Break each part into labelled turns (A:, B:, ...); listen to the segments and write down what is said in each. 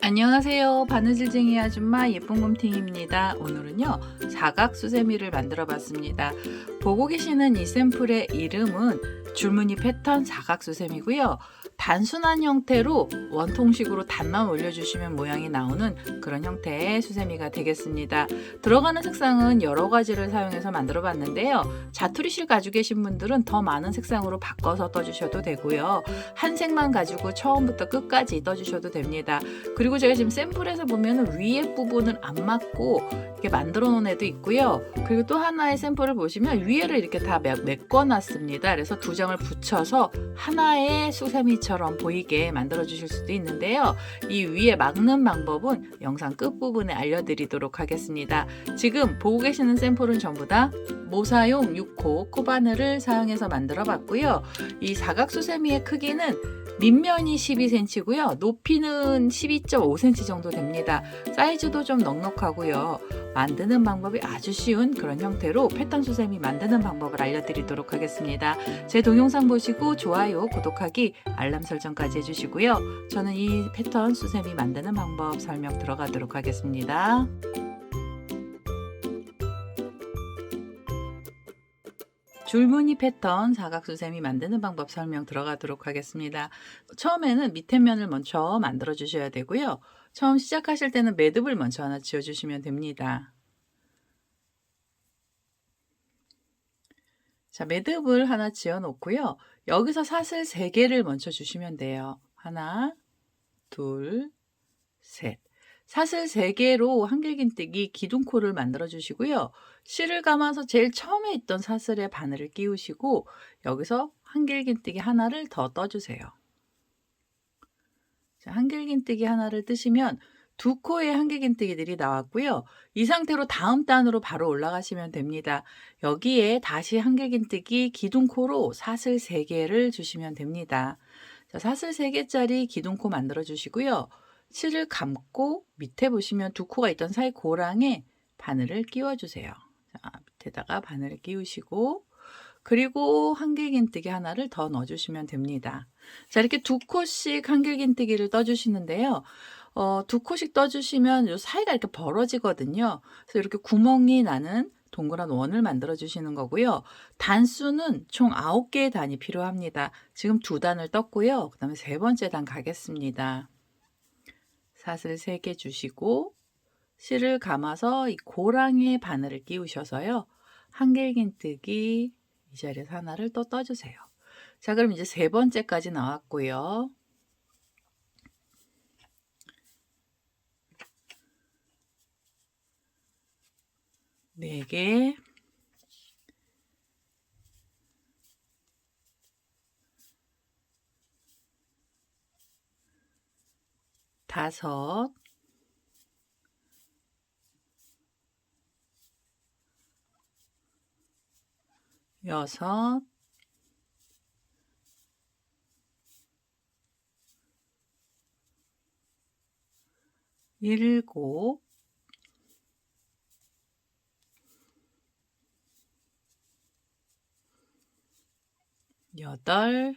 A: 안녕하세요. 바느질쟁이 아줌마 예쁜곰팅입니다. 오늘은요 사각 수세미를 만들어 봤습니다. 보고 계시는 이 샘플의 이름은 줄무늬 패턴 사각 수세미고요. 단순한 형태로 원통식으로 단만 올려주시면 모양이 나오는 그런 형태의 수세미가 되겠습니다. 들어가는 색상은 여러 가지를 사용해서 만들어 봤는데요. 자투리실 가지고 계신 분들은 더 많은 색상으로 바꿔서 떠주셔도 되고요. 한 색만 가지고 처음부터 끝까지 떠주셔도 됩니다. 그리고 제가 지금 샘플에서 보면 위에 부분을 안 맞고 이렇게 만들어 놓은 애도 있고요. 그리고 또 하나의 샘플을 보시면 위에를 이렇게 다 메꿔 놨습니다. 그래서 두 장을 붙여서 하나의 수세미처럼 보이게 만들어 주실 수도 있는데요. 이 위에 막는 방법은 영상 끝부분에 알려드리도록 하겠습니다. 지금 보고 계시는 샘플은 전부 다 모사용 6호 코바늘을 사용해서 만들어 봤고요. 이 사각 수세미의 크기는 밑면이 12cm고요. 높이는 12.5cm 정도 됩니다. 사이즈도 좀 넉넉하고요. 만드는 방법이 아주 쉬운 그런 형태로 패턴 수세미 만드는 방법을 알려드리도록 하겠습니다. 제 동영상 보시고 좋아요, 구독하기, 알람 설정까지 해주시고요. 저는 이 패턴 수세미 만드는 방법 설명 들어가도록 하겠습니다. 줄무늬 패턴 사각수세미 만드는 방법 설명 들어가도록 하겠습니다. 처음에는 밑에 면을 먼저 만들어 주셔야 되고요. 처음 시작하실 때는 매듭을 먼저 하나 지어 주시면 됩니다. 자, 매듭을 하나 지어 놓고요. 여기서 사슬 3개를 먼저 주시면 돼요. 하나, 둘, 셋. 사슬 3개로 한길긴뜨기 기둥코를 만들어 주시고요. 실을 감아서 제일 처음에 있던 사슬에 바늘을 끼우시고 여기서 한길긴뜨기 하나를 더 떠주세요. 자, 한길긴뜨기 하나를 뜨시면 두 코의 한길긴뜨기들이 나왔고요. 이 상태로 다음 단으로 바로 올라가시면 됩니다. 여기에 다시 한길긴뜨기 기둥코로 사슬 3개를 주시면 됩니다. 자, 사슬 3개짜리 기둥코 만들어 주시고요. 실을 감고 밑에 보시면 두 코가 있던 사이 고랑에 바늘을 끼워 주세요. 자, 밑에다가 바늘을 끼우시고 그리고 한길긴뜨기 하나를 더 넣어 주시면 됩니다. 자, 이렇게 두 코씩 한길긴뜨기를 떠 주시는데요. 두 코씩 떠 주시면 요 사이가 이렇게 벌어지거든요. 그래서 이렇게 구멍이 나는 동그란 원을 만들어 주시는 거고요. 단수는 총 9개의 단이 필요합니다. 지금 2단을 떴고요. 그 다음에 세 번째 단 가겠습니다. 사슬 3개 주시고 실을 감아서 이 고랑에 바늘을 끼우셔서요. 한길긴뜨기 이 자리에서 하나를 또 떠주세요. 자, 그럼 이제 세 번째까지 나왔고요. 네 개, 다섯, 여섯, 일곱, 여덟,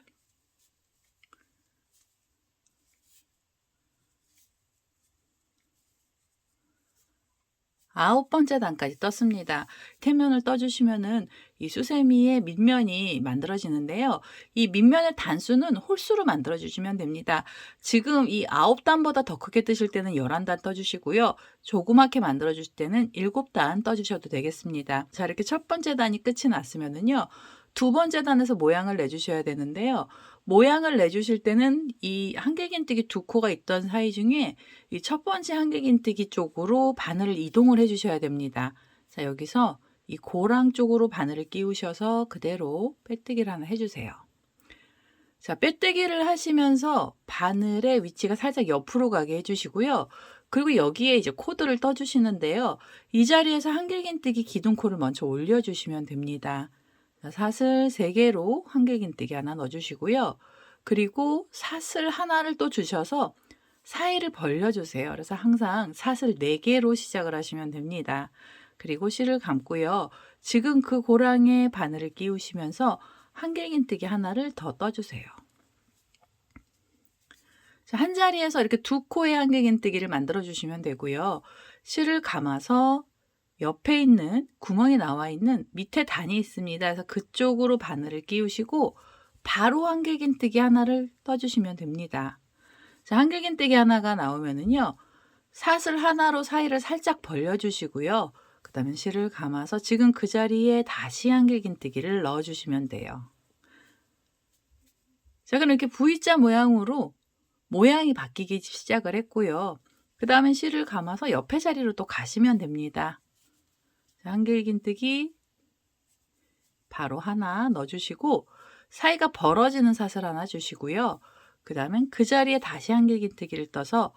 A: 아홉 번째 단까지 떴습니다. 태면을 떠주시면은 이 수세미의 밑면이 만들어지는데요. 이 밑면의 단수는 홀수로 만들어 주시면 됩니다. 지금 이 9단보다 더 크게 뜨실 때는 11단 떠주시고요. 조그맣게 만들어 주실 때는 7단 떠주셔도 되겠습니다. 자, 이렇게 첫 번째 단이 끝이 났으면은요. 두 번째 단에서 모양을 내주셔야 되는데요. 모양을 내주실 때는 이 한길긴뜨기 두 코가 있던 사이 중에 이 첫 번째 한길긴뜨기 쪽으로 바늘을 이동을 해 주셔야 됩니다. 자, 여기서 이 고랑 쪽으로 바늘을 끼우셔서 그대로 빼뜨기를 하나 해주세요. 자, 빼뜨기를 하시면서 바늘의 위치가 살짝 옆으로 가게 해주시고요. 그리고 여기에 이제 코드를 떠주시는데요. 이 자리에서 한길긴뜨기 기둥코를 먼저 올려주시면 됩니다. 사슬 3개로 한길긴뜨기 하나 넣어주시고요. 그리고 사슬 하나를 또 주셔서 사이를 벌려주세요. 그래서 항상 사슬 4개로 시작을 하시면 됩니다. 그리고 실을 감고요. 지금 그 고랑에 바늘을 끼우시면서 한길긴뜨기 하나를 더 떠주세요. 자, 한 자리에서 이렇게 두 코의 한길긴뜨기를 만들어 주시면 되고요. 실을 감아서 옆에 있는 구멍이 나와 있는 밑에 단이 있습니다. 그래서 그쪽으로 바늘을 끼우시고 바로 한길긴뜨기 하나를 떠주시면 됩니다. 자, 한길긴뜨기 하나가 나오면은요. 사슬 하나로 사이를 살짝 벌려주시고요. 그 다음에 실을 감아서 지금 그 자리에 다시 한길긴뜨기를 넣어주시면 돼요. 자, 그럼 이렇게 V자 모양으로 모양이 바뀌기 시작을 했고요. 그 다음에 실을 감아서 옆에 자리로 또 가시면 됩니다. 한길긴뜨기 바로 하나 넣어주시고 사이가 벌어지는 사슬 하나 주시고요. 그 다음에 그 자리에 다시 한길긴뜨기를 떠서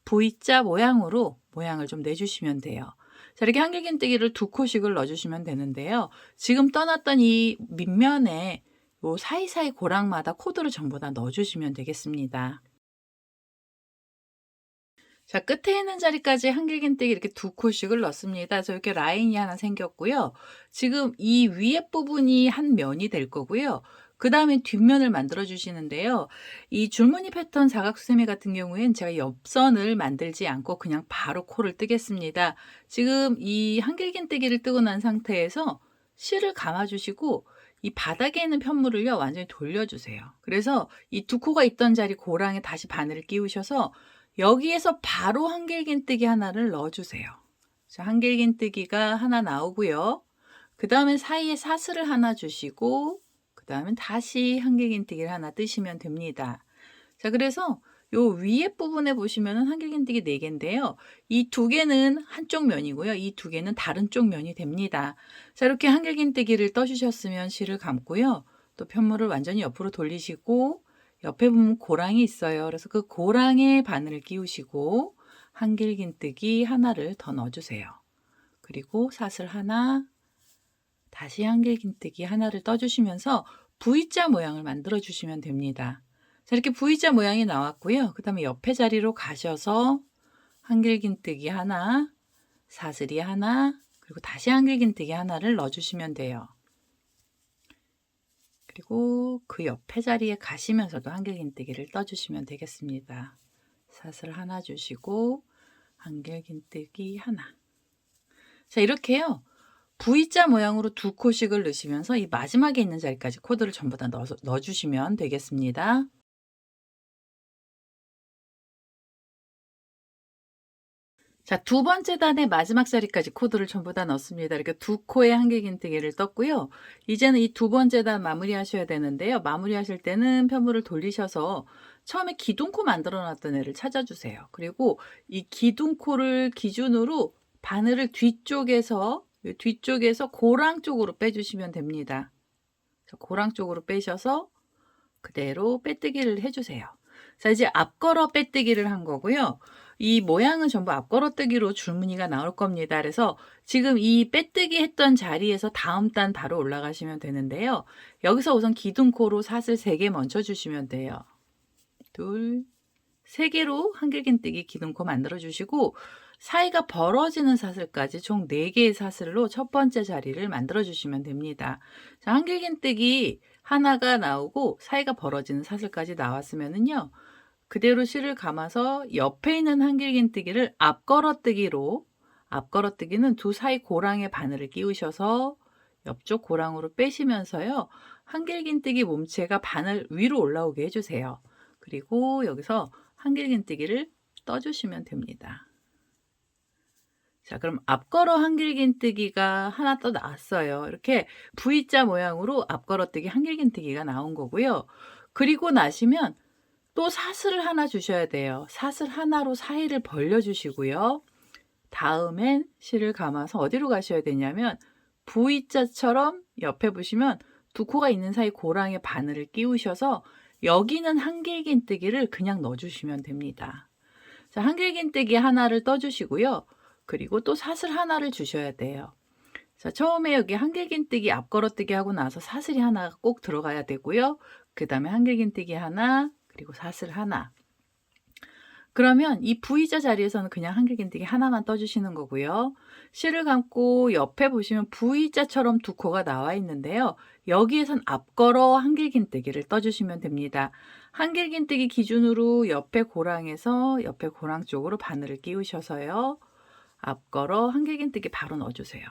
A: V자 모양으로 모양을 좀 내주시면 돼요. 자, 이렇게 한길긴뜨기를 두 코씩을 넣어주시면 되는데요. 지금 떠났던 이 밑면에 요 사이사이 고랑마다 코드를 전부 다 넣어주시면 되겠습니다. 자, 끝에 있는 자리까지 한길긴뜨기 이렇게 두 코씩을 넣습니다. 그래서 이렇게 라인이 하나 생겼고요. 지금 이 위에 부분이 한 면이 될 거고요. 그 다음에 뒷면을 만들어 주시는데요. 이 줄무늬 패턴 사각수세미 같은 경우에는 제가 옆선을 만들지 않고 그냥 바로 코를 뜨겠습니다. 지금 이 한길긴뜨기를 뜨고 난 상태에서 실을 감아 주시고 이 바닥에 있는 편물을요 완전히 돌려주세요. 그래서 이 두 코가 있던 자리 고랑에 다시 바늘을 끼우셔서 여기에서 바로 한길긴뜨기 하나를 넣어주세요. 자, 한길긴뜨기가 하나 나오고요. 그 다음에 사이에 사슬을 하나 주시고 그 다음에 다시 한길긴뜨기를 하나 뜨시면 됩니다. 자, 그래서 요 위에 부분에 보시면은 한길긴뜨기 4개인데요. 이 2개는 한쪽 면이고요. 이 2개는 다른 쪽 면이 됩니다. 자, 이렇게 한길긴뜨기를 떠주셨으면 실을 감고요. 또 편물을 완전히 옆으로 돌리시고 옆에 보면 고랑이 있어요. 그래서 그 고랑에 바늘을 끼우시고 한길긴뜨기 하나를 더 넣어주세요. 그리고 사슬 하나, 다시 한길긴뜨기 하나를 떠주시면서 V자 모양을 만들어 주시면 됩니다. 자, 이렇게 V자 모양이 나왔고요. 그 다음에 옆에 자리로 가셔서 한길긴뜨기 하나, 사슬이 하나, 그리고 다시 한길긴뜨기 하나를 넣어주시면 돼요. 그리고 그 옆에 자리에 가시면서도 한길긴뜨기를 떠주시면 되겠습니다. 사슬 하나 주시고 한길긴뜨기 하나. 자, 이렇게요. V자 모양으로 두 코씩을 넣으시면서 이 마지막에 있는 자리까지 코드를 전부 다 넣어주시면 되겠습니다. 자, 두 번째 단의 마지막 자리까지 코드를 전부 다 넣습니다. 이렇게 두 코의 한길긴뜨기를 떴고요. 이제는 이 두 번째 단 마무리 하셔야 되는데요. 마무리 하실 때는 편물을 돌리셔서 처음에 기둥코 만들어 놨던 애를 찾아주세요. 그리고 이 기둥코를 기준으로 바늘을 뒤쪽에서 고랑 쪽으로 빼주시면 됩니다. 고랑 쪽으로 빼셔서 그대로 빼뜨기를 해주세요. 자, 이제 앞걸어 빼뜨기를 한 거고요. 이 모양은 전부 앞걸어뜨기로 줄무늬가 나올 겁니다. 그래서 지금 이 빼뜨기 했던 자리에서 다음 단 바로 올라가시면 되는데요. 여기서 우선 기둥코로 사슬 3개 먼저 주시면 돼요. 둘, 3개로 한길긴뜨기 기둥코 만들어 주시고 사이가 벌어지는 사슬까지 총 4개의 사슬로 첫 번째 자리를 만들어 주시면 됩니다. 자, 한길긴뜨기 하나가 나오고 사이가 벌어지는 사슬까지 나왔으면은요. 그대로 실을 감아서 옆에 있는 한길긴뜨기를 앞걸어뜨기는 두 사이 고랑에 바늘을 끼우셔서 옆쪽 고랑으로 빼시면서요. 한길긴뜨기 몸체가 바늘 위로 올라오게 해주세요. 그리고 여기서 한길긴뜨기를 떠주시면 됩니다. 자, 그럼 앞걸어 한길긴뜨기가 하나 또 나왔어요. 이렇게 V자 모양으로 앞걸어뜨기 한길긴뜨기가 나온 거고요. 그리고 나시면 또 사슬을 하나 주셔야 돼요. 사슬 하나로 사이를 벌려주시고요. 다음엔 실을 감아서 어디로 가셔야 되냐면 V자처럼 옆에 보시면 두 코가 있는 사이 고랑에 바늘을 끼우셔서 여기는 한길긴뜨기를 그냥 넣어주시면 됩니다. 자, 한길긴뜨기 하나를 떠주시고요. 그리고 또 사슬 하나를 주셔야 돼요. 자, 처음에 여기 한길긴뜨기 앞걸어뜨기 하고 나서 사슬이 하나가 꼭 들어가야 되고요. 그 다음에 한길긴뜨기 하나, 그리고 사슬 하나. 그러면 이 V자 자리에서는 그냥 한길긴뜨기 하나만 떠주시는 거고요. 실을 감고 옆에 보시면 V자처럼 두 코가 나와 있는데요. 여기에선 앞걸어 한길긴뜨기를 떠주시면 됩니다. 한길긴뜨기 기준으로 옆에 고랑에서 옆에 고랑 쪽으로 바늘을 끼우셔서요. 앞걸어 한길긴뜨기 바로 넣어주세요.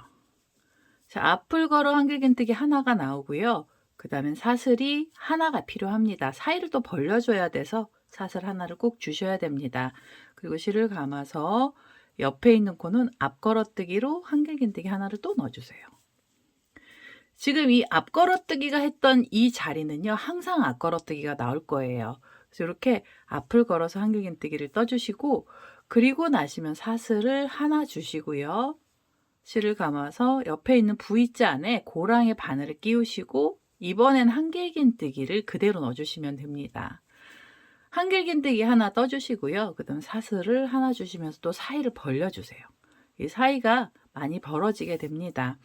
A: 자, 앞을 걸어 한길긴뜨기 하나가 나오고요. 그 다음엔 사슬이 하나가 필요합니다. 사이를 또 벌려줘야 돼서 사슬 하나를 꼭 주셔야 됩니다. 그리고 실을 감아서 옆에 있는 코는 앞걸어뜨기로 한길긴뜨기 하나를 또 넣어주세요. 지금 이 앞걸어뜨기가 했던 이 자리는요, 항상 앞걸어뜨기가 나올 거예요. 그래서 이렇게 앞을 걸어서 한길긴뜨기를 떠주시고, 그리고 나시면 사슬을 하나 주시고요. 실을 감아서 옆에 있는 V자 안에 고랑의 바늘을 끼우시고, 이번엔 한길긴뜨기를 그대로 넣어주시면 됩니다. 한길긴뜨기 하나 떠주시고요. 그 다음 사슬을 하나 주시면서 또 사이를 벌려주세요. 이 사이가 많이 벌어지게 됩니다.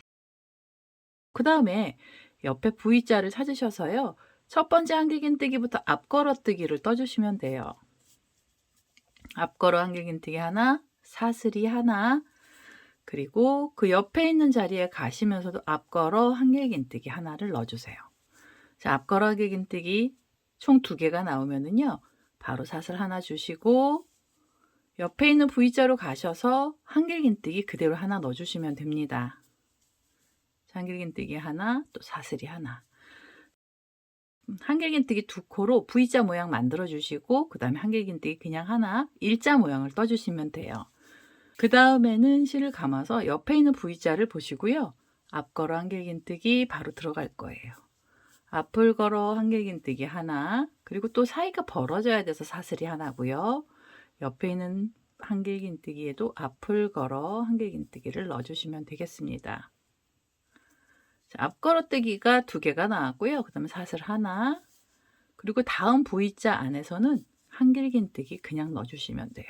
A: 그 다음에 옆에 V자를 찾으셔서요. 첫 번째 한길긴뜨기부터 앞걸어뜨기를 떠주시면 돼요. 앞걸어 한길긴뜨기 하나, 사슬이 하나, 그리고 그 옆에 있는 자리에 가시면서도 앞걸어 한길긴뜨기 하나를 넣어주세요. 자, 앞걸어 한길긴뜨기 총 2개가 나오면은요. 바로 사슬 하나 주시고 옆에 있는 V자로 가셔서 한길긴뜨기 그대로 하나 넣어주시면 됩니다. 한길긴뜨기 하나, 또 사슬이 하나. 한길긴뜨기 2코로 V자 모양 만들어 주시고 그 다음에 한길긴뜨기 그냥 하나, 일자 모양을 떠주시면 돼요. 그 다음에는 실을 감아서 옆에 있는 V자를 보시고요. 앞걸어 한길긴뜨기 바로 들어갈 거예요. 앞을 걸어 한길긴뜨기 하나, 그리고 또 사이가 벌어져야 돼서 사슬이 하나고요. 옆에 있는 한길긴뜨기에도 앞을 걸어 한길긴뜨기를 넣어주시면 되겠습니다. 자, 앞걸어뜨기가 2개가 나왔고요. 그 다음에 사슬 하나, 그리고 다음 V자 안에서는 한길긴뜨기 그냥 넣어주시면 돼요.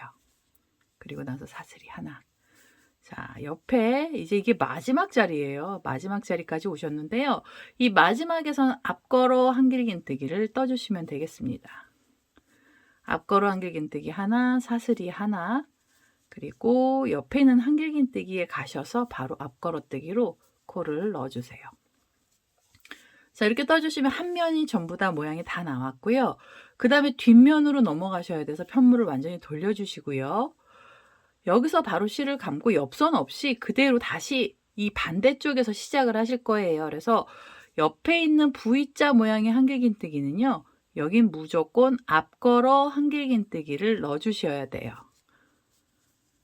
A: 그리고 나서 사슬이 하나. 자, 옆에 이제 이게 마지막 자리예요. 마지막 자리까지 오셨는데요. 이 마지막에서는 앞걸어 한길긴뜨기를 떠주시면 되겠습니다. 앞걸어 한길긴뜨기 하나, 사슬이 하나, 그리고 옆에 있는 한길긴뜨기에 가셔서 바로 앞걸어뜨기로 코를 넣어주세요. 자, 이렇게 떠주시면 한 면이 전부 다 모양이 다 나왔고요. 그 다음에 뒷면으로 넘어가셔야 돼서 편물을 완전히 돌려주시고요. 여기서 바로 실을 감고 옆선 없이 그대로 다시 이 반대쪽에서 시작을 하실 거예요. 그래서 옆에 있는 V자 모양의 한길긴뜨기는요. 여긴 무조건 앞걸어 한길긴뜨기를 넣어주셔야 돼요.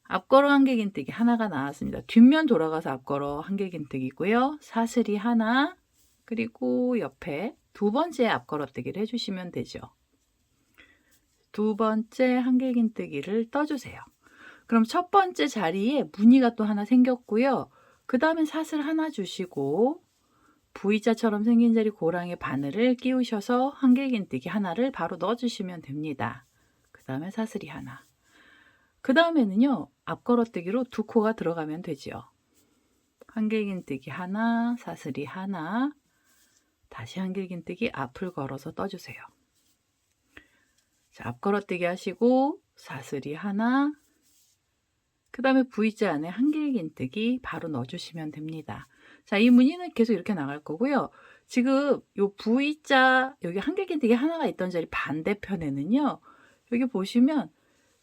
A: 앞걸어 한길긴뜨기 하나가 나왔습니다. 뒷면 돌아가서 앞걸어 한길긴뜨기고요. 사슬이 하나, 그리고 옆에 2번째 앞걸어뜨기를 해주시면 되죠. 2번째 한길긴뜨기를 떠주세요. 그럼 첫 번째 자리에 무늬가 또 하나 생겼고요. 그 다음에 사슬 하나 주시고 V자처럼 생긴 자리 고랑의 바늘을 끼우셔서 한길긴뜨기 하나를 바로 넣어주시면 됩니다. 그 다음에 사슬이 하나. 그 다음에는요. 앞걸어뜨기로 2코가 들어가면 되죠. 한길긴뜨기 하나, 사슬이 하나, 다시 한길긴뜨기 앞을 걸어서 떠주세요. 자, 앞걸어뜨기 하시고 사슬이 하나, 그 다음에 V자 안에 한길긴뜨기 바로 넣어주시면 됩니다. 자, 이 무늬는 계속 이렇게 나갈 거고요. 지금 요 V자 여기 한길긴뜨기 하나가 있던 자리 반대편에는요. 여기 보시면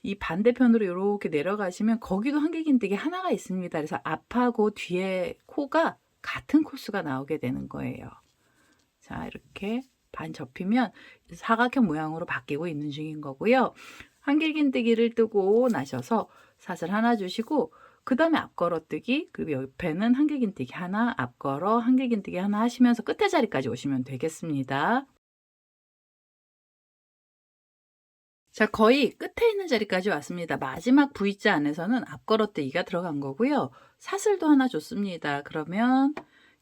A: 이 반대편으로 이렇게 내려가시면 거기도 한길긴뜨기 하나가 있습니다. 그래서 앞하고 뒤에 코가 같은 코스가 나오게 되는 거예요. 자, 이렇게 반 접히면 사각형 모양으로 바뀌고 있는 중인 거고요. 한길긴뜨기를 뜨고 나셔서 사슬 하나 주시고 그 다음에 앞걸어뜨기, 그리고 옆에는 한길긴뜨기 하나, 앞걸어 한길긴뜨기 하나 하시면서 끝에 자리까지 오시면 되겠습니다. 자, 거의 끝에 있는 자리까지 왔습니다. 마지막 V자 안에서는 앞걸어뜨기가 들어간 거고요. 사슬도 하나 줬습니다. 그러면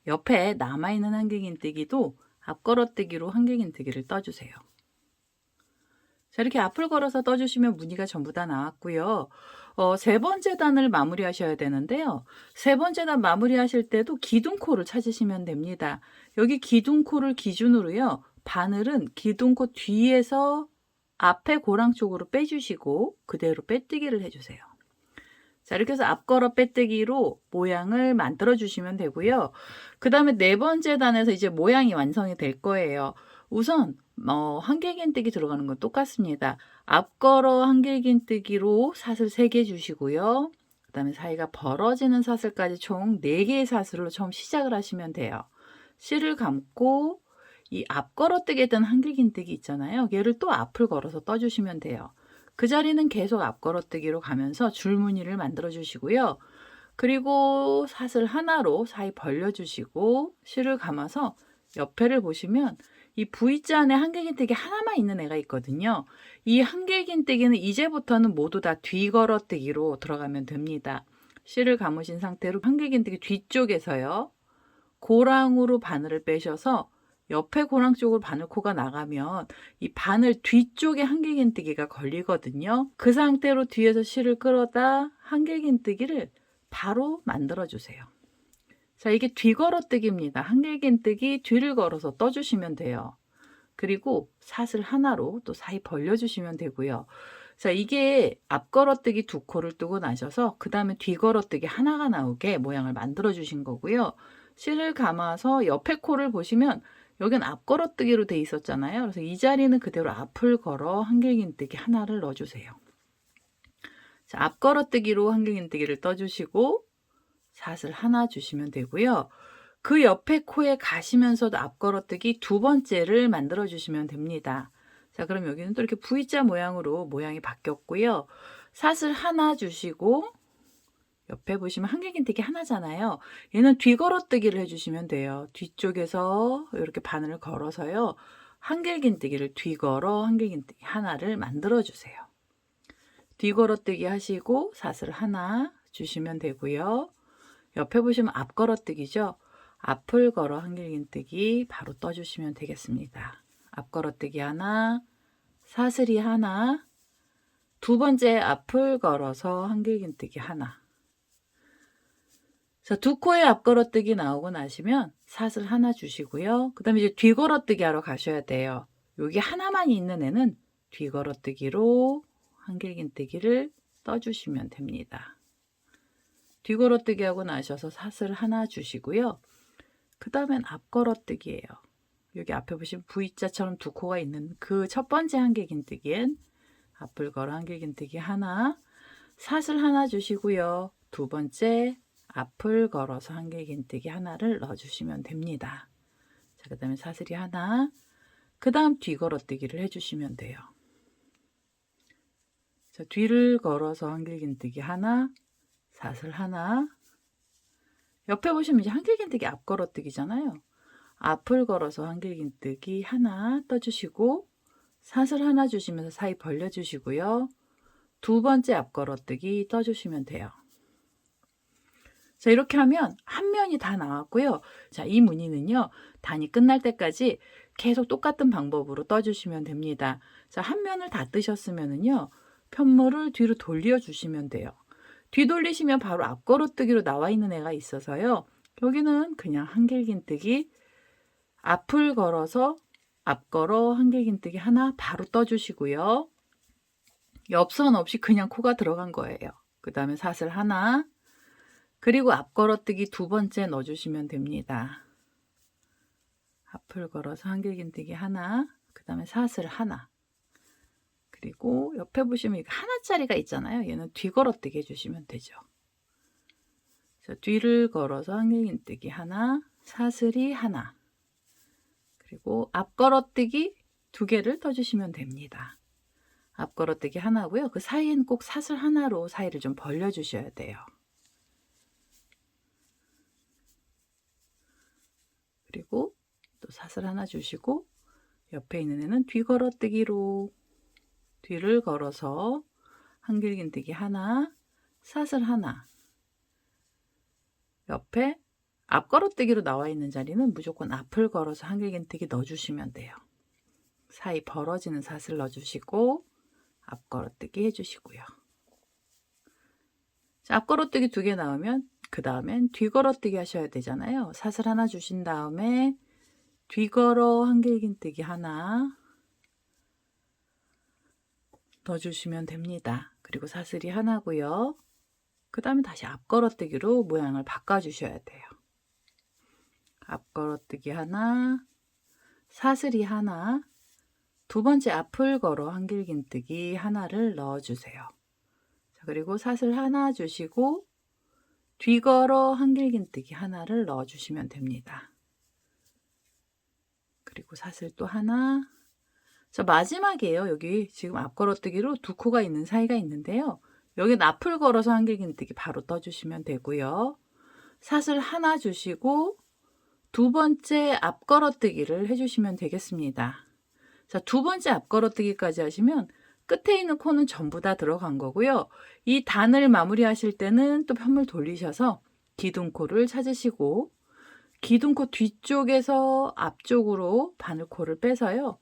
A: 옆에 남아있는 한길긴뜨기도 앞걸어뜨기로 한길긴뜨기를 떠주세요. 자, 이렇게 앞을 걸어서 떠주시면 무늬가 전부 다 나왔고요. 3번째 단을 마무리하셔야 되는데요. 3번째 단 마무리하실 때도 기둥코를 찾으시면 됩니다. 여기 기둥코를 기준으로요. 바늘은 기둥코 뒤에서 앞에 고랑 쪽으로 빼주시고 그대로 빼뜨기를 해주세요. 자, 이렇게 해서 앞걸어 빼뜨기로 모양을 만들어 주시면 되고요. 그 다음에 네 번째 단에서 이제 모양이 완성이 될 거예요. 우선 한길긴뜨기 들어가는 건 똑같습니다. 앞걸어 한길긴뜨기로 사슬 3개 주시고요. 그 다음에 사이가 벌어지는 사슬까지 총 4개의 사슬로 처음 시작을 하시면 돼요. 실을 감고 이 앞걸어뜨기에 든 한길긴뜨기 있잖아요. 얘를 또 앞을 걸어서 떠주시면 돼요. 그 자리는 계속 앞걸어뜨기로 가면서 줄무늬를 만들어 주시고요. 그리고 사슬 하나로 사이 벌려주시고 실을 감아서 옆에를 보시면 이 V자 안에 한길긴뜨기 하나만 있는 애가 있거든요. 이 한길긴뜨기는 이제부터는 모두 다 뒤걸어뜨기로 들어가면 됩니다. 실을 감으신 상태로 한길긴뜨기 뒤쪽에서요. 고랑으로 바늘을 빼셔서 옆에 고랑 쪽으로 바늘코가 나가면 이 바늘 뒤쪽에 한길긴뜨기가 걸리거든요. 그 상태로 뒤에서 실을 끌어다 한길긴뜨기를 바로 만들어 주세요. 자, 이게 뒤걸어뜨기입니다. 한길긴뜨기 뒤를 걸어서 떠주시면 돼요. 그리고 사슬 하나로 또 사이 벌려주시면 되고요. 자, 이게 앞걸어뜨기 2코를 뜨고 나셔서 그 다음에 뒤걸어뜨기 하나가 나오게 모양을 만들어 주신 거고요. 실을 감아서 옆에 코를 보시면 여긴 앞걸어뜨기로 돼 있었잖아요. 그래서 이 자리는 그대로 앞을 걸어 한길긴뜨기 하나를 넣어주세요. 자, 앞걸어뜨기로 한길긴뜨기를 떠주시고 사슬 하나 주시면 되고요. 그 옆에 코에 가시면서도 앞걸어뜨기 2번째를 만들어 주시면 됩니다. 자, 그럼 여기는 또 이렇게 V자 모양으로 모양이 바뀌었고요. 사슬 하나 주시고 옆에 보시면 한길긴뜨기 하나잖아요. 얘는 뒤걸어뜨기를 해주시면 돼요. 뒤쪽에서 이렇게 바늘을 걸어서요. 한길긴뜨기를 뒤걸어 한길긴뜨기 하나를 만들어 주세요. 뒤걸어뜨기 하시고 사슬 하나 주시면 되고요. 옆에 보시면 앞걸어뜨기죠. 앞을 걸어 한길긴뜨기 바로 떠주시면 되겠습니다. 앞걸어뜨기 하나, 사슬이 하나, 2번째 앞을 걸어서 한길긴뜨기 하나. 자, 2코의 앞걸어뜨기 나오고 나시면 사슬 하나 주시고요. 그 다음에 이제 뒤걸어뜨기 하러 가셔야 돼요. 여기 하나만 있는 애는 뒤걸어뜨기로 한길긴뜨기를 떠주시면 됩니다. 뒤걸어뜨기 하고 나셔서 사슬 하나 주시고요. 그 다음엔 앞걸어뜨기예요. 여기 앞에 보시면 V자처럼 2코가 있는 그 첫 번째 한길긴뜨기엔 앞을 걸어 한길긴뜨기 하나, 사슬 하나 주시고요. 2번째 앞을 걸어서 한길긴뜨기 하나를 넣어주시면 됩니다. 자, 그 다음에 사슬이 하나, 그 다음 뒤걸어뜨기를 해주시면 돼요. 자, 뒤를 걸어서 한길긴뜨기 하나, 사슬 하나, 옆에 보시면 이제 한길긴뜨기 앞걸어뜨기잖아요. 앞을 걸어서 한길긴뜨기 하나 떠주시고 사슬 하나 주시면서 사이 벌려주시고요. 2번째 앞걸어뜨기 떠주시면 돼요. 자, 이렇게 하면 한 면이 다 나왔고요. 자, 이 무늬는요, 단이 끝날 때까지 계속 똑같은 방법으로 떠주시면 됩니다. 자, 한 면을 다 뜨셨으면은요, 편물을 뒤로 돌려주시면 돼요. 뒤돌리시면 바로 앞걸어뜨기로 나와 있는 애가 있어서요. 여기는 그냥 한길긴뜨기 앞을 걸어서 앞걸어 한길긴뜨기 하나 바로 떠주시고요. 옆선 없이 그냥 코가 들어간 거예요. 그 다음에 사슬 하나, 그리고 앞걸어뜨기 2번째 넣어주시면 됩니다. 앞을 걸어서 한길긴뜨기 하나, 그 다음에 사슬 하나, 그리고 옆에 보시면 이거 하나짜리가 있잖아요. 얘는 뒤걸어뜨기 해주시면 되죠. 자, 뒤를 걸어서 한길긴뜨기 하나, 사슬이 하나, 그리고 앞걸어뜨기 2개를 떠주시면 됩니다. 앞걸어뜨기 하나고요. 그 사이엔 꼭 사슬 하나로 사이를 좀 벌려주셔야 돼요. 그리고 또 사슬 하나 주시고 옆에 있는 애는 뒤걸어뜨기로 뒤를 걸어서 한길긴뜨기 하나, 사슬 하나, 옆에 앞걸어뜨기로 나와 있는 자리는 무조건 앞을 걸어서 한길긴뜨기 넣어주시면 돼요. 사이 벌어지는 사슬 넣어주시고 앞걸어뜨기 해주시고요. 자, 앞걸어뜨기 2개 나오면 그 다음엔 뒤걸어뜨기 하셔야 되잖아요. 사슬 하나 주신 다음에 뒤걸어 한길긴뜨기 하나 넣어주시면 됩니다. 그리고 사슬이 하나고요. 그 다음에 다시 앞걸어뜨기로 모양을 바꿔주셔야 돼요. 앞걸어뜨기 하나, 사슬이 하나, 두 번째 앞을 걸어 한길긴뜨기 하나를 넣어주세요. 자, 그리고 사슬 하나 주시고 뒤걸어 한길긴뜨기 하나를 넣어주시면 됩니다. 그리고 사슬 또 하나. 자, 마지막이에요. 여기 지금 앞걸어뜨기로 두 코가 있는 사이가 있는데요. 여기 앞을 걸어서 한길긴뜨기 바로 떠주시면 되고요. 사슬 하나 주시고 두 번째 앞걸어뜨기를 해주시면 되겠습니다. 자, 두 번째 앞걸어뜨기까지 하시면 끝에 있는 코는 전부 다 들어간 거고요. 이 단을 마무리하실 때는 또 편물 돌리셔서 기둥코를 찾으시고 기둥코 뒤쪽에서 앞쪽으로 바늘코를 빼서요.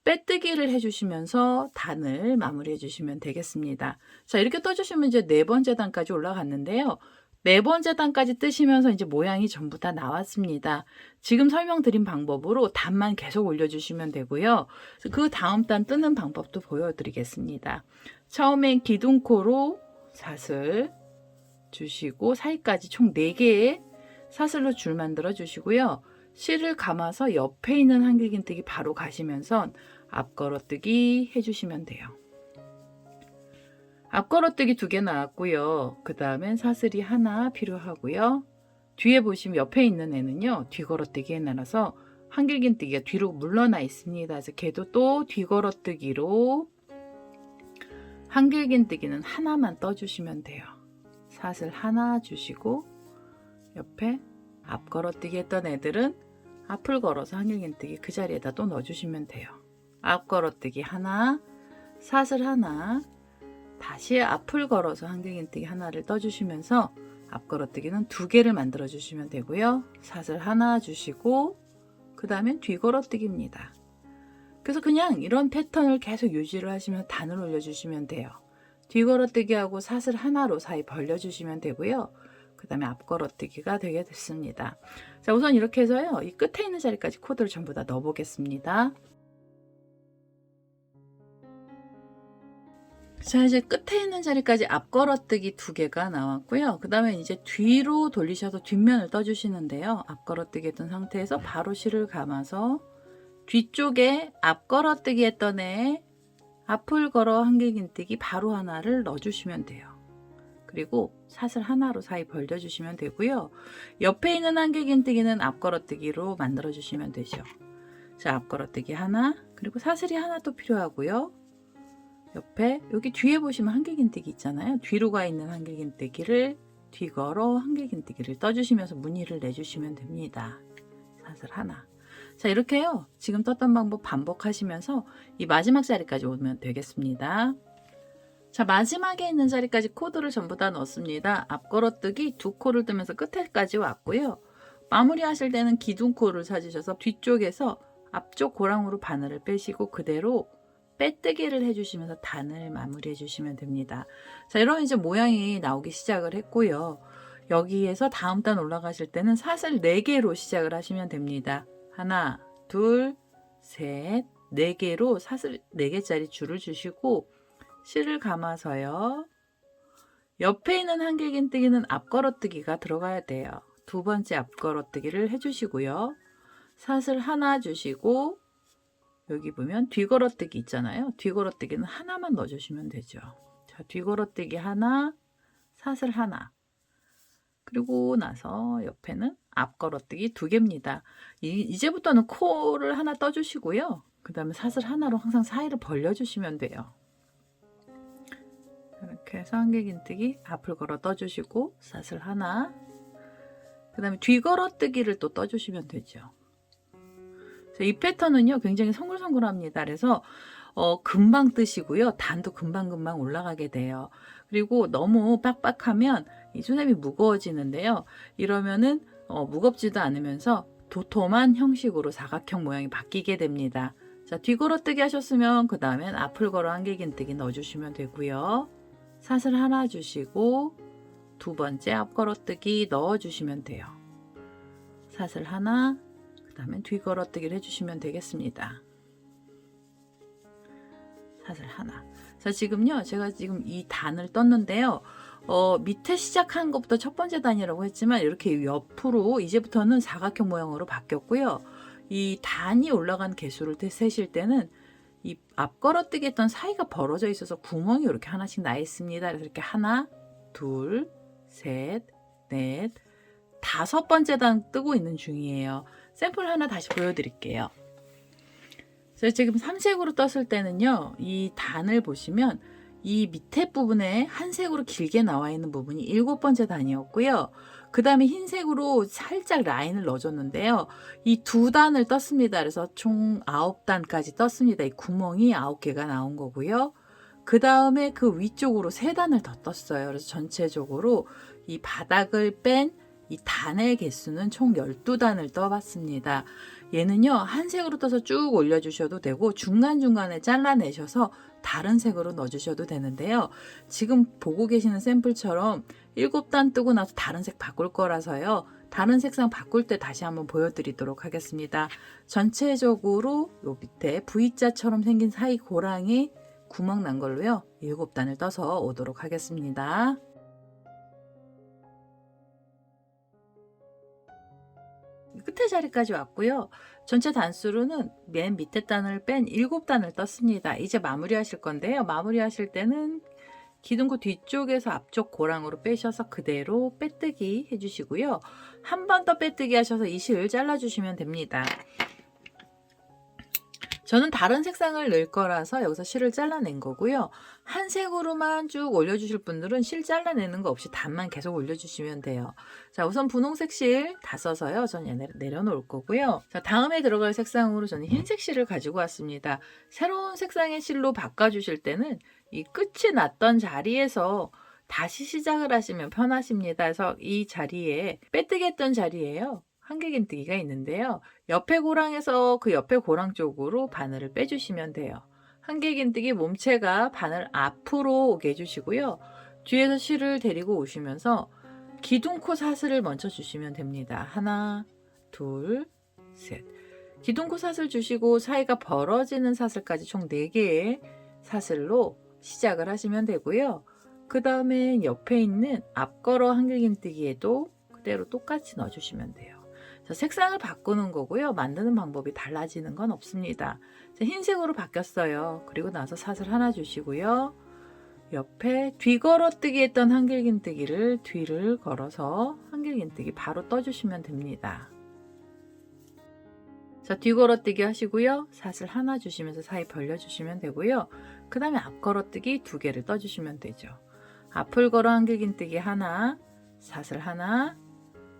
A: 빼뜨기를 해주시면서 단을 마무리해 주시면 되겠습니다. 자, 이렇게 떠주시면 이제 네 번째 단까지 올라갔는데요. 네 번째 단까지 뜨시면서 이제 모양이 전부 다 나왔습니다. 지금 설명드린 방법으로 단만 계속 올려주시면 되고요. 그 다음 단 뜨는 방법도 보여드리겠습니다. 처음엔 기둥코로 사슬 주시고 사이까지 총 4개의 사슬로 줄 만들어 주시고요. 실을 감아서 옆에 있는 한길긴뜨기 바로 가시면서 앞걸어뜨기 해주시면 돼요. 앞걸어뜨기 2개 나왔고요. 그 다음엔 사슬이 하나 필요하고요. 뒤에 보시면 옆에 있는 애는요. 뒤걸어뜨기에 나눠서 한길긴뜨기가 뒤로 물러나 있습니다. 그래서 걔도 또 뒤걸어뜨기로 한길긴뜨기는 하나만 떠주시면 돼요. 사슬 하나 주시고 옆에 앞걸어뜨기 했던 애들은 앞을 걸어서 한길긴뜨기 그 자리에다 또 넣어주시면 돼요. 앞걸어뜨기 하나, 사슬 하나, 다시 앞을 걸어서 한길긴뜨기 하나를 떠주시면서 앞걸어뜨기는 2개를 만들어 주시면 되고요. 사슬 하나 주시고 그 다음엔 뒤걸어뜨기입니다. 그래서 그냥 이런 패턴을 계속 유지를 하시면 단을 올려주시면 돼요. 뒤걸어뜨기하고 사슬 하나로 사이 벌려주시면 되고요. 그 다음에 앞걸어뜨기가 되게 됐습니다. 자, 우선 이렇게 해서요. 이 끝에 있는 자리까지 코드를 전부 다 넣어 보겠습니다. 자, 이제 끝에 있는 자리까지 앞걸어뜨기 2개가 나왔고요. 그 다음에 이제 뒤로 돌리셔서 뒷면을 떠주시는데요. 앞걸어뜨기 했던 상태에서 바로 실을 감아서 뒤쪽에 앞걸어뜨기 했던 애 앞을 걸어 한길긴뜨기 바로 하나를 넣어주시면 돼요. 그리고 사슬 하나로 사이 벌려주시면 되고요. 옆에 있는 한길긴뜨기는 앞걸어뜨기로 만들어주시면 되죠. 자, 앞걸어뜨기 하나, 그리고 사슬이 하나 또 필요하고요. 옆에 여기 뒤에 보시면 한길긴뜨기 있잖아요. 뒤로 가 있는 한길긴뜨기를 뒤걸어 한길긴뜨기를 떠주시면서 무늬를 내주시면 됩니다. 사슬 하나. 자, 이렇게요. 지금 떴던 방법 반복하시면서 이 마지막 자리까지 오면 되겠습니다. 자, 마지막에 있는 자리까지 코드를 전부 다 넣었습니다. 앞걸어뜨기 2코를 뜨면서 끝에까지 왔고요. 마무리 하실 때는 기둥코를 찾으셔서 뒤쪽에서 앞쪽 고랑으로 바늘을 빼시고 그대로 빼뜨기를 해주시면서 단을 마무리해 주시면 됩니다. 자, 이러면 이제 모양이 나오기 시작을 했고요. 여기에서 다음 단 올라가실 때는 사슬 4개로 시작을 하시면 됩니다. 하나, 둘, 셋, 4개로 사슬 4개짜리 줄을 주시고 실을 감아서요. 옆에 있는 한길긴뜨기는 앞걸어뜨기가 들어가야 돼요. 두 번째 앞걸어뜨기를 해주시고요. 사슬 하나 주시고 여기 보면 뒤걸어뜨기 있잖아요. 뒤걸어뜨기는 하나만 넣어주시면 되죠. 자, 뒤걸어뜨기 하나, 사슬 하나. 그리고 나서 옆에는 앞걸어뜨기 2개입니다. 이제부터는 코를 하나 떠주시고요. 그 다음에 사슬 하나로 항상 사이를 벌려주시면 돼요. 이렇게 해서 한길긴뜨기 앞을 걸어 떠주시고 사슬 하나, 그 다음에 뒤걸어뜨기를 또 떠주시면 되죠. 이 패턴은요 굉장히 송글송글합니다. 그래서 금방 뜨시고요. 단도 금방금방 올라가게 돼요. 그리고 너무 빡빡하면 이 수세미 무거워지는데요. 이러면은 무겁지도 않으면서 도톰한 형식으로 사각형 모양이 바뀌게 됩니다. 자, 뒤걸어뜨기 하셨으면 그 다음엔 앞을 걸어 한길긴뜨기 넣어주시면 되고요. 사슬 하나 주시고 두 번째 앞걸어뜨기 넣어주시면 돼요. 사슬 하나, 그 다음에 뒤걸어뜨기를 해주시면 되겠습니다. 사슬 하나. 자, 지금요 제가 지금 이 단을 떴는데요. 밑에 시작한 것부터 첫 번째 단이라고 했지만 이렇게 옆으로 이제부터는 사각형 모양으로 바뀌었고요. 이 단이 올라간 개수를 세실 때는 이 앞걸어뜨기 했던 사이가 벌어져 있어서 구멍이 이렇게 하나씩 나 있습니다. 그래서 이렇게 하나, 둘, 셋, 넷, 5번째 단 뜨고 있는 중이에요. 샘플 하나 다시 보여드릴게요. 그래서 지금 3색으로 떴을 때는요, 이 단을 보시면 이 밑에 부분에 한색으로 길게 나와 있는 부분이 7번째 단이었고요. 그 다음에 흰색으로 살짝 라인을 넣어줬는데요. 이 2단을 떴습니다. 그래서 총 9단까지 떴습니다. 이 구멍이 9개가 나온 거고요. 그 다음에 그 위쪽으로 3단을 더 떴어요. 그래서 전체적으로 이 바닥을 뺀 이 단의 개수는 총 12단을 떠봤습니다. 얘는요, 한색으로 떠서 쭉 올려주셔도 되고 중간중간에 잘라내셔서 다른 색으로 넣어주셔도 되는데요. 지금 보고 계시는 샘플처럼 7단 뜨고 나서 다른 색 바꿀 거라서요. 다른 색상 바꿀 때 다시 한번 보여드리도록 하겠습니다. 전체적으로 요 밑에 V자처럼 생긴 사이 고랑에 구멍 난 걸로요. 7단을 떠서 오도록 하겠습니다. 끝에 자리까지 왔고요. 전체 단수로는 맨 밑에 단을 뺀 7단을 떴습니다. 이제 마무리 하실 건데요. 마무리 하실 때는 기둥코 뒤쪽에서 앞쪽 고랑으로 빼셔서 그대로 빼뜨기 해주시고요. 한 번 더 빼뜨기 하셔서 이 실 잘라주시면 됩니다. 저는 다른 색상을 넣을 거라서 여기서 실을 잘라낸 거고요. 한 색으로만 쭉 올려주실 분들은 실 잘라내는 거 없이 단만 계속 올려주시면 돼요. 자, 우선 분홍색 실 다 써서요. 저는 내려놓을 거고요. 자, 다음에 들어갈 색상으로 저는 흰색 실을 가지고 왔습니다. 새로운 색상의 실로 바꿔주실 때는 이 끝이 났던 자리에서 다시 시작을 하시면 편하십니다. 그래서 이 자리에 빼뜨기 했던 자리에요. 한길긴뜨기가 있는데요. 옆에 고랑에서 그 옆에 고랑 쪽으로 바늘을 빼주시면 돼요. 한길긴뜨기 몸체가 바늘 앞으로 오게 해주시고요. 뒤에서 실을 데리고 오시면서 기둥코 사슬을 먼저 주시면 됩니다. 하나, 둘, 셋. 기둥코 사슬 주시고 사이가 벌어지는 사슬까지 총 4개의 사슬로 시작을 하시면 되고요. 그 다음에 옆에 있는 앞걸어 한길긴뜨기에도 그대로 똑같이 넣어주시면 돼요. 색상을 바꾸는 거고요. 만드는 방법이 달라지는 건 없습니다. 흰색으로 바뀌었어요. 그리고 나서 사슬 하나 주시고요. 옆에 뒤걸어뜨기 했던 한길긴뜨기를 뒤를 걸어서 한길긴뜨기 바로 떠주시면 됩니다. 자, 뒤걸어뜨기 하시고요. 사슬 하나 주시면서 사이 벌려주시면 되고요. 그 다음에 앞걸어뜨기 2개를 떠주시면 되죠. 앞을 걸어 한길긴뜨기 하나, 사슬 하나,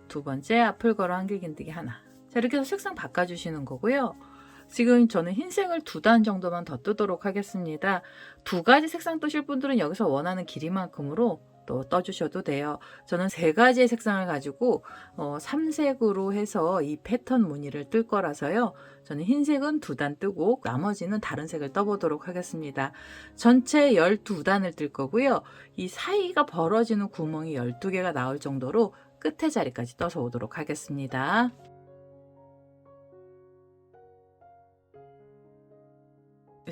A: 2번째 앞을 걸어 한길긴뜨기 하나. 자, 이렇게 해서 색상 바꿔주시는 거고요. 지금 저는 흰색을 2단 정도만 더 뜨도록 하겠습니다. 2가지 색상 뜨실 분들은 여기서 원하는 길이만큼으로 또 떠주셔도 돼요. 저는 3가지의 색상을 가지고 3색으로 해서 이 패턴 무늬를 뜰 거라서요. 저는 흰색은 2단 뜨고 나머지는 다른 색을 떠보도록 하겠습니다. 전체 12단을 뜰 거고요. 이 사이가 벌어지는 구멍이 12개가 나올 정도로 끝에 자리까지 떠서 오도록 하겠습니다.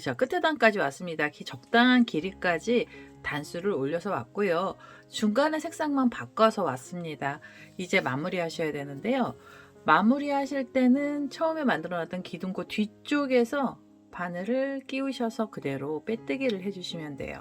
A: 자, 끝에 단까지 왔습니다. 적당한 길이까지 단수를 올려서 왔고요. 중간에 색상만 바꿔서 왔습니다. 이제 마무리 하셔야 되는데요. 마무리 하실 때는 처음에 만들어 놨던 기둥코 뒤쪽에서 바늘을 끼우셔서 그대로 빼뜨기를 해주시면 돼요.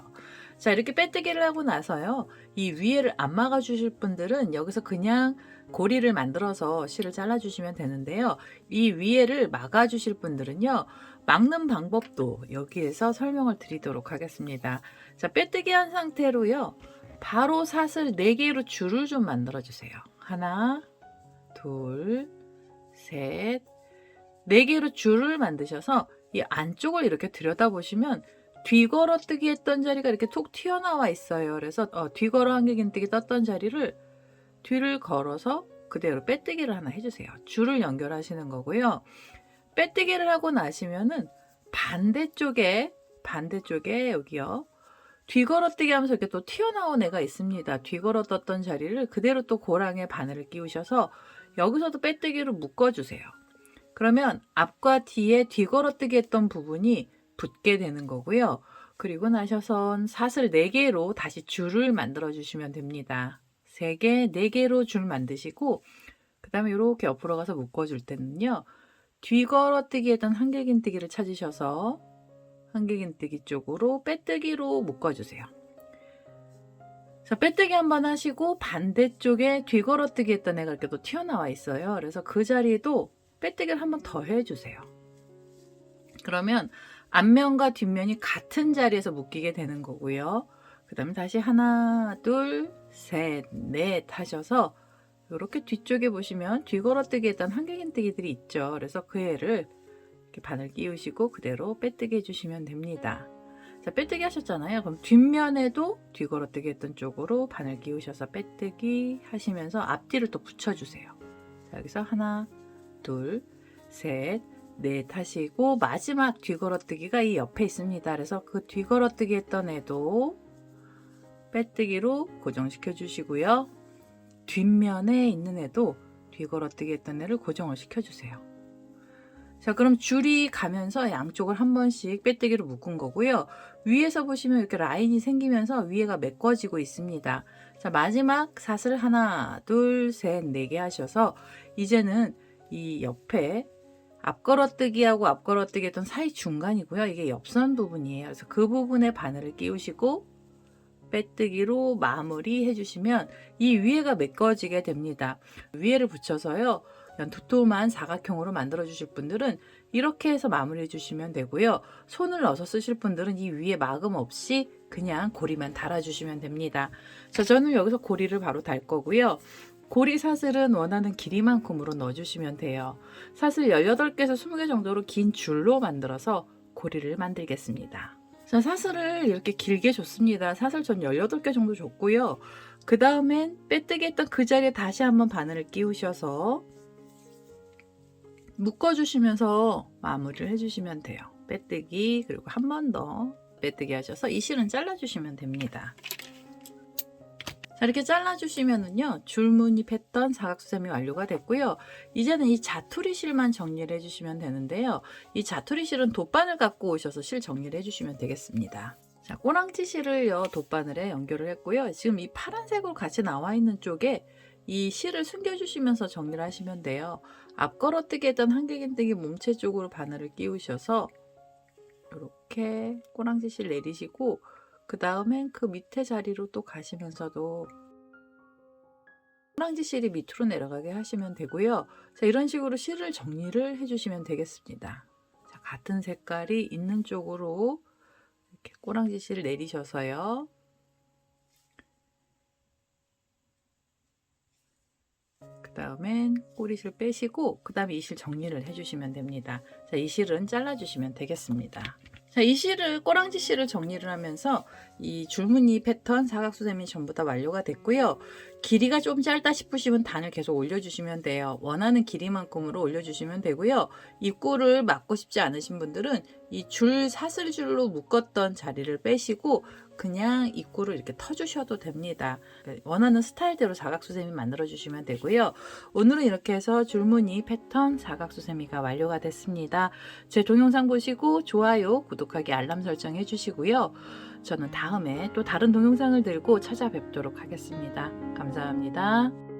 A: 자, 이렇게 빼뜨기를 하고 나서요. 이 위에를 안 막아 주실 분들은 여기서 그냥 고리를 만들어서 실을 잘라 주시면 되는데요. 이 위에를 막아 주실 분들은요. 막는 방법도 여기에서 설명을 드리도록 하겠습니다. 자, 빼뜨기 한 상태로요. 바로 사슬 4개로 줄을 좀 만들어 주세요. 하나, 둘, 셋, 4개로 줄을 만드셔서 이 안쪽을 이렇게 들여다보시면 뒤걸어뜨기 했던 자리가 이렇게 톡 튀어나와 있어요. 그래서 뒤걸어 한길긴뜨기 떴던 자리를 뒤를 걸어서 그대로 빼뜨기를 하나 해주세요. 줄을 연결하시는 거고요. 빼뜨기를 하고 나시면은 반대쪽에 여기요. 뒤걸어뜨기 하면서 이렇게 또 튀어나온 애가 있습니다. 뒤걸어 떴던 자리를 그대로 또 고랑에 바늘을 끼우셔서 여기서도 빼뜨기로 묶어주세요. 그러면 앞과 뒤에 뒤걸어뜨기 했던 부분이 붙게 되는 거고요. 그리고 나셔선 사슬 4개로 다시 줄을 만들어 주시면 됩니다. 3개, 4개로 줄 만드시고 그 다음에 이렇게 옆으로 가서 묶어줄 때는요. 뒤걸어뜨기 했던 한길긴뜨기를 찾으셔서 한길긴뜨기 쪽으로 빼뜨기로 묶어주세요. 자, 빼뜨기 한번 하시고 반대쪽에 뒤걸어뜨기 했던 애가 이렇게 또 튀어나와 있어요. 그래서 그 자리에도 빼뜨기를 한번 더 해주세요. 그러면 앞면과 뒷면이 같은 자리에서 묶이게 되는 거고요. 그 다음에 다시 하나, 둘, 셋, 넷 하셔서 이렇게 뒤쪽에 보시면 뒤걸어뜨기 했던 한길긴뜨기들이 있죠. 그래서 그 애를 이렇게 바늘 끼우시고 그대로 빼뜨기 해주시면 됩니다. 자, 빼뜨기 하셨잖아요. 그럼 뒷면에도 뒤걸어뜨기 했던 쪽으로 바늘 끼우셔서 빼뜨기 하시면서 앞뒤를 또 붙여주세요. 자, 여기서 하나, 둘, 셋, 넷 하시고 마지막 뒤걸어뜨기가 이 옆에 있습니다. 그래서 그 뒤걸어뜨기 했던 애도 빼뜨기로 고정시켜 주시고요. 뒷면에 있는 애도 뒤걸어뜨기 했던 애를 고정을 시켜주세요. 자, 그럼 줄이 가면서 양쪽을 한 번씩 빼뜨기로 묶은 거고요. 위에서 보시면 이렇게 라인이 생기면서 위에가 메꿔지고 있습니다. 자, 마지막 사슬 하나, 둘, 셋, 4개 하셔서 이제는 이 옆에 앞걸어뜨기하고 앞걸어뜨기 했던 사이 중간이고요. 이게 옆선 부분이에요. 그래서 그 부분에 바늘을 끼우시고 빼뜨기로 마무리 해주시면 이 위에가 메꿔지게 됩니다. 위에를 붙여서요. 도톰한 사각형으로 만들어 주실 분들은 이렇게 해서 마무리 해주시면 되고요. 손을 넣어서 쓰실 분들은 이 위에 마금 없이 그냥 고리만 달아주시면 됩니다. 자, 저는 여기서 고리를 바로 달 거고요. 고리 사슬은 원하는 길이만큼으로 넣어주시면 돼요. 사슬 18개에서 20개 정도로 긴 줄로 만들어서 고리를 만들겠습니다. 자, 사슬을 이렇게 길게 줬습니다. 사슬 전 18개 정도 줬고요. 그 다음엔 빼뜨기 했던 그 자리에 다시 한번 바늘을 끼우셔서 묶어주시면서 마무리를 해주시면 돼요. 빼뜨기 그리고 한 번 더 빼뜨기 하셔서 이 실은 잘라주시면 됩니다. 자, 이렇게 잘라주시면은요, 줄무늬 패턴 사각수세미 완료가 됐고요. 이제는 이 자투리 실만 정리를 해주시면 되는데요. 이 자투리 실은 돗바늘 갖고 오셔서 실 정리를 해주시면 되겠습니다. 자, 꼬랑지 실을요, 돗바늘에 연결을 했고요. 지금 이 파란색으로 같이 나와 있는 쪽에 이 실을 숨겨주시면서 정리를 하시면 돼요. 앞걸어뜨기 했던 한길긴뜨기 몸체 쪽으로 바늘을 끼우셔서 이렇게 꼬랑지 실 내리시고 그 다음엔 그 밑에 자리로 또 가시면서도 꼬랑지 실이 밑으로 내려가게 하시면 되고요. 자, 이런 식으로 실을 정리를 해주시면 되겠습니다. 자, 같은 색깔이 있는 쪽으로 이렇게 꼬랑지 실을 내리셔서요. 그 다음엔 꼬리실 빼시고 그 다음에 이 실 정리를 해주시면 됩니다. 자, 이 실은 잘라주시면 되겠습니다. 자, 이 실을 꼬랑지 실을 정리를 하면서 이 줄무늬 패턴 사각수세미 전부 다 완료가 됐고요. 길이가 좀 짧다 싶으시면 단을 계속 올려주시면 돼요. 원하는 길이만큼으로 올려주시면 되고요. 입구를 막고 싶지 않으신 분들은 이 줄 사슬줄로 묶었던 자리를 빼시고 그냥 입구를 이렇게 터주셔도 됩니다. 원하는 스타일대로 사각수세미 만들어 주시면 되고요. 오늘은 이렇게 해서 줄무늬 패턴 사각수세미가 완료가 됐습니다. 제 동영상 보시고 좋아요, 구독하기, 알람 설정 해주시고요. 저는 다음에 또 다른 동영상을 들고 찾아뵙도록 하겠습니다. 감사합니다.